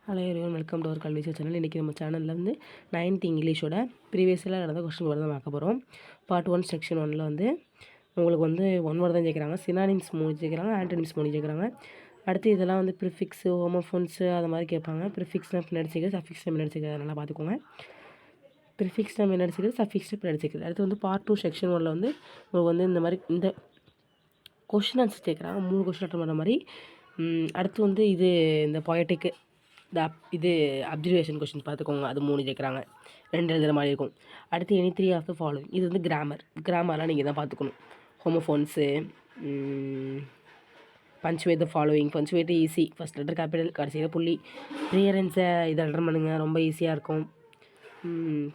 Hello everyone, welcome to our Kalvi channel. இன்றைக்கி நம்ம சேனலில் வந்து 9th இங்கிலீஷோட ப்ரீவியஸில் நடந்த கொஸ்டின் தான் பார்க்க போகிறோம். பார்ட் 1 செக்ஷன் 1ல் வந்து உங்களுக்கு வந்து 1 வேர்டு தான் கேட்குறாங்க. சினானிம்ஸ் 3 கேட்குறாங்க, ஆன்டனிம்ஸ் 3 கேட்குறாங்க. அடுத்து இதெல்லாம் வந்து ப்ரிஃபிக்ஸு, ஹோமோஃபோன்ஸு அது மாதிரி கேட்பாங்க. ப்ரிஃபிக்ஸ்னால் பின்னாடி சேர்க்குறது, சஃபிக்ஸ்னால் பின்னாடி சேர்க்குறது, நல்லா பார்த்துக்கோங்க. ப்ரிஃபிக்ஸ்னால் பின்னாடி சேர்க்குறது, சஃபிக்ஸ்னால் பின்னாடி சேர்க்குறது. அடுத்து வந்து பார்ட் 2 செக்ஷன் 1ல் வந்து உங்களுக்கு வந்து இந்த மாதிரி இந்த கொஷின் ஆன்சர் கேட்குறாங்க. 3 கொஷின் அட்டன் பண்ணுற மாதிரி. அடுத்து வந்து இது இந்த பொயட்டிக்கு இது அப்சர்வேஷன் கொஷின்ஸ் பார்த்துக்கோங்க. அது 3 கேட்குறாங்க, 2 எழுதுகிற மாதிரி இருக்கும். அடுத்து எனி 3 ஆஃப் த ஃபாலோவிங், இது வந்து கிராமர்லாம் நீங்கள் தான் பார்த்துக்கணும். Homophones, punctuate the following. Punctuate easy, first letter capital, கடைசியில் புள்ளி. ப்ரியரன்ஸை இதை அட்டன் பண்ணுங்கள், ரொம்ப ஈஸியாக இருக்கும்.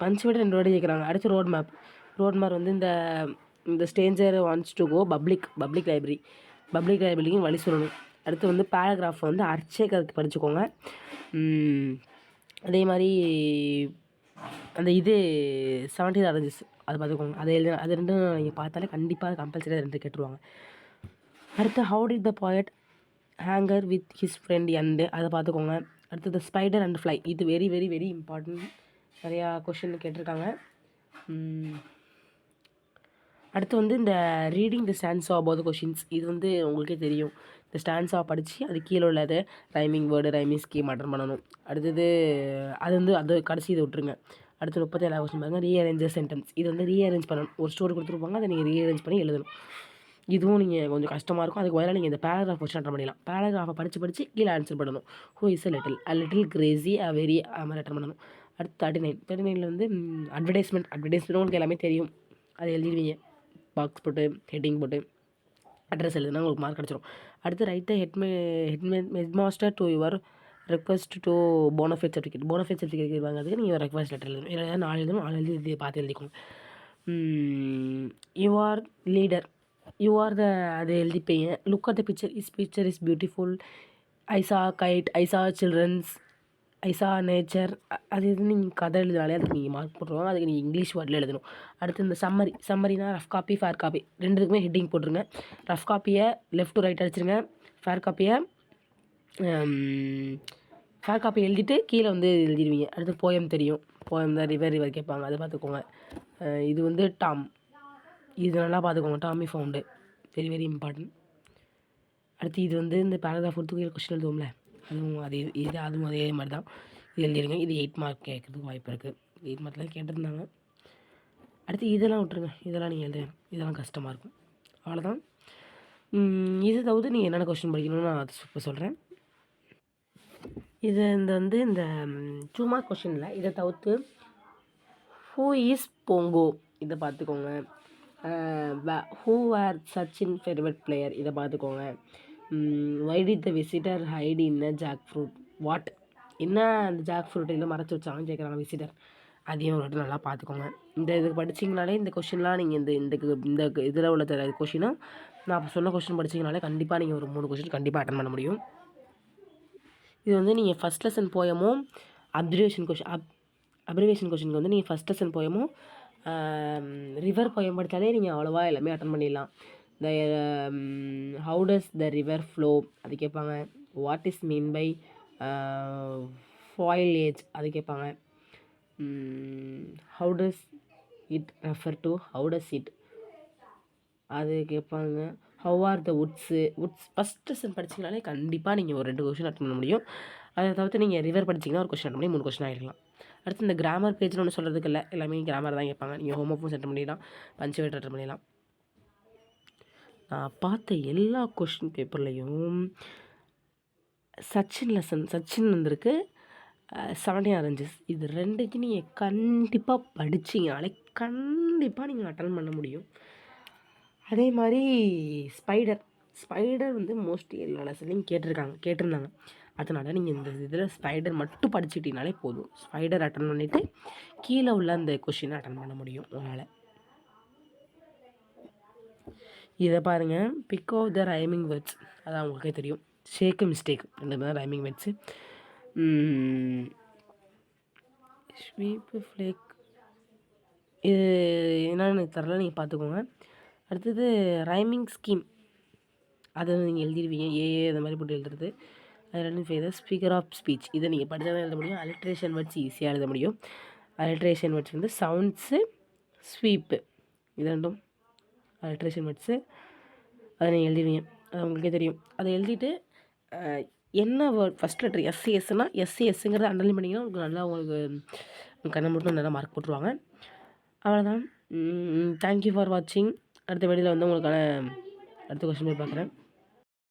பஞ்சுவேட் 2 வேர்டு கேட்குறாங்க. அடுத்து ரோட் மேப் வந்து இந்த stranger wants to go public லைப்ரரிக்கும் வழி சொல்லணும். அடுத்து வந்து பேராகிராஃப் வந்து அர்ச்சேக்கு படிச்சுக்கோங்க. அதே மாதிரி அந்த இது 17 அரேஞ்சஸ் அது பார்த்துக்கோங்க. அது ரெண்டும் நீங்கள் பார்த்தாலே கண்டிப்பாக கம்பல்சரி 2 கேட்டுருவாங்க. அடுத்து how did the poet hanger with his friend end அதை பார்த்துக்கோங்க. அடுத்து த ஸ்பைடர் அண்ட் ஃப்ளை, இது வெரி வெரி வெரி இம்பார்ட்டன்ட், நிறையா கொஷின் கேட்டிருக்காங்க. அடுத்து வந்து இந்த reading the stanza about the questions, இது வந்து உங்களுக்கே தெரியும். இந்த ஸ்டான்ஸா படித்து அது கீழே உள்ளது rhyming word, rhyming scheme attend பண்ணணும். அடுத்தது அது கடைசி இதை விட்டுருங்க. அடுத்து 37 கொஸ்டின் பாருங்கள். ரீஅரேஞ்ச் சென்டென்ஸ், இது வந்து ரீஅரேஞ்ச் பண்ணணும். ஒரு ஸ்டோரி கொடுத்துருப்பாங்க, அதை நீங்கள் ரீஅரேஞ்ச் பண்ணி எழுதணும். இதுவும் நீங்கள் கொஞ்சம் கஷ்டமாக இருக்கும். அதுக்கு பதிலாக நீங்கள் இந்த பேராகிராஃப் கொஸ்டின் அட்டன் பண்ணிடலாம். பேராகிராஃபை படித்து கீழே ஆன்சர் பண்ணணும். Who is a little Crazy very அது மாதிரி அட்டன் பண்ணணும். அடுத்து 39 வந்து அட்வர்டைஸ்மெண்ட் உங்களுக்கு எல்லாமே தெரியும், அதை எழுதிடுவீங்க. பாக்ஸ் போட்டு ஹெட்டிங் போட்டு அட்ரஸ் எழுதுனா உங்களுக்கு மார்க் கிடச்சிரும். அடுத்து right the head master to your request to bonafide certificate வாங்கிறதுக்கு நீங்கள் ரெக்வஸ்ட் லெட்டர் எழுதணும். இல்லை 4 எழுதணும். 4 எழுதி பார்த்து எழுதிக்கோங்க. You are leader, you are the அது எழுதிப்பீங்க. Look at the picture is beautiful. I saw kite, ஐ சா சில்ட்ரன்ஸ், ஐ சா நேச்சர். அது இது நீங்கள் கதை எழுதினாலே அதுக்கு நீங்கள் மார்க் போட்டுருவாங்க. அதுக்கு நீங்கள் இங்கிலீஷ் வேர்டில் எழுதணும். அடுத்து இந்த சம்மரினா ரஃப் காப்பி, ஃபேர் காப்பி ரெண்டுக்குமே ஹெட்டிங் போட்டுருங்க. ரஃப் காப்பியை லெஃப்ட் டு ரைட் அடிச்சிருங்க. ஃபேர் காப்பி எழுதிட்டு கீழே வந்து எழுதிடுவீங்க. அடுத்து போயம் தெரியும், போயம் தான் ரிவர் கேட்பாங்க, அதை பார்த்துக்கோங்க. இது வந்து டாம், இது நல்லா பார்த்துக்கோங்க. Tommy found very very important. அடுத்து இது வந்து இந்த பேராகிராஃப் கொடுத்து கொஸ்டின் எழுதுவோம்ல, அதுவும் அதே மாதிரி தான் இது எழுதிடுங்க. இது 8 மார்க் கேட்குறதுக்கு வாய்ப்பு இருக்குது. 8 மார்க்லாம் கேட்டிருந்தாங்க. அடுத்து இதெல்லாம் விட்டுருங்க, இதெல்லாம் நீங்கள் இதெல்லாம் கஷ்டமாக இருக்கும். அவ்வளோதான். இது தவிர்த்து நீங்கள் என்னென்ன கொஸ்டின் படிக்கணும்னு நான் இப்போ சொல்கிறேன். இந்த 2 மார்க் கொஸ்டினில் இதை தவிர்த்து ஹூ இஸ் போங்கோ இதை பார்த்துக்கோங்க. Who are Sachin favourite player இதை பார்த்துக்கோங்க. Why did the visitor hide in a jackfruit, what என்ன அந்த ஜாக் ஃப்ரூட் இல்லை மறைச்சி வச்சாங்கன்னு கேட்குறாங்க விசிட்டர். அதையும் ஒரு வாட்டி நல்லா பார்த்துக்கோங்க. இது படிச்சிங்கனாலே இந்த கொஷின்லாம் நீங்கள் இந்த இதில் உள்ள கொஷினும் நான் இப்போ சொன்ன கொஷின் படிச்சிங்கனாலே கண்டிப்பாக நீங்கள் ஒரு 3 கொஷின் கண்டிப்பாக அட்டன் பண்ண முடியும். இது வந்து நீங்கள் ஃபஸ்ட் லெசன் போயமும் அப்ரிவேஷன் கொஷினுக்கு வந்து நீங்கள் ஃபஸ்ட் லெசன் போயமும் ரிவர் போயம் படித்தாலே நீங்கள் அவ்வளோவா எல்லாமே அட்டன் பண்ணிடலாம். இந்த how does the river flow அது கேட்பாங்க. What is mean by foliage அது கேட்பாங்க. How does it refer to, how does it அது கேட்பாங்க. How are the woods first lesson படிச்சிங்கனாலே கண்டிப்பாக நீங்கள் ஒரு 2 கொஷின் அட்டன் பண்ண முடியும். அதை தவிர்த்து நீங்கள் ரிவர் படிச்சிங்கன்னா ஒரு கொஷின் அட்டன் பண்ணி 3 கொஷின் ஆகிடலாம். அடுத்து இந்த கிராமர் பேஜ்னு ஒன்று சொல்கிறதுக்கு இல்லை, எல்லாமே கிராமர் தான் கேட்பாங்க. நீங்கள் ஹோம்ஒர்க்கும் அட்டன் பண்ணிடலாம், பஞ்சுவேட் அட்டன் பண்ணிடலாம். நான் பார்த்த எல்லா கொஷின் பேப்பர்லேயும் சச்சின் வந்திருக்கு, 17 அரேஞ்சஸ். இது 2க்கு நீங்கள் கண்டிப்பாக படிச்சிங்கனாலே கண்டிப்பாக நீங்கள் அட்டன் பண்ண முடியும். அதே மாதிரி ஸ்பைடர் வந்து மோஸ்ட்லி எல்லா லெசன்லையும் கேட்டிருந்தாங்க. அதனால் நீங்கள் இந்த இதில் ஸ்பைடர் மட்டும் படிச்சுக்கிட்டீங்கனாலே போதும். ஸ்பைடர் அட்டன் பண்ணிவிட்டு கீழே உள்ள அந்த கொஷினை அட்டன் பண்ண முடியும் உங்களால். இதை பாருங்கள், pick of the rhyming words, அதான் உங்களுக்கே தெரியும். ஷேக்கு மிஸ்டேக் 2 தான் ரைமிங் வேர்ட்ஸு. ஸ்வீப்பு ஃப்ளேக் இது என்னன்னு எனக்கு தரல, நீங்கள் பார்த்துக்கோங்க. அடுத்தது ரைமிங் ஸ்கீம், அதை நீங்கள் எழுதிடுவீங்க. அந்த மாதிரி போட்டு எழுதுறது. Identify the speaker of speech. இதை நீங்கள் படித்தா தான் எழுத முடியும். அலிட்ரேஷன் வேர்ட்ஸ் ஈஸியாக எழுத முடியும். அலிட்ரேஷன் வேர்ட்ஸ் வந்து சவுண்ட்ஸு, ஸ்வீப்பு, இது ரெண்டும் அலிட்ரேஷன் வேர்ட்ஸு. அதை நீங்கள் எழுதிடுவீங்க, அது உங்களுக்கே தெரியும். அதை எழுதிட்டு என்ன வேர்ட் ஃபஸ்ட் லெட்டர் எஸ்ஏஎஸ்னா எஸ்ஏஎஸ்ங்கிறத அண்டர்லைன் பண்ணிங்கன்னா உங்களுக்கு நல்லா உங்களுக்கு கண்ணை மட்டும் நல்லா மார்க் போட்டுருவாங்க. அவ்வளோதான். தேங்க்யூ ஃபார் வாட்சிங். அடுத்த வீடியோவில் வந்து உங்களுக்கான அடுத்த கொஸ்டின் போய் பார்க்குறேன்.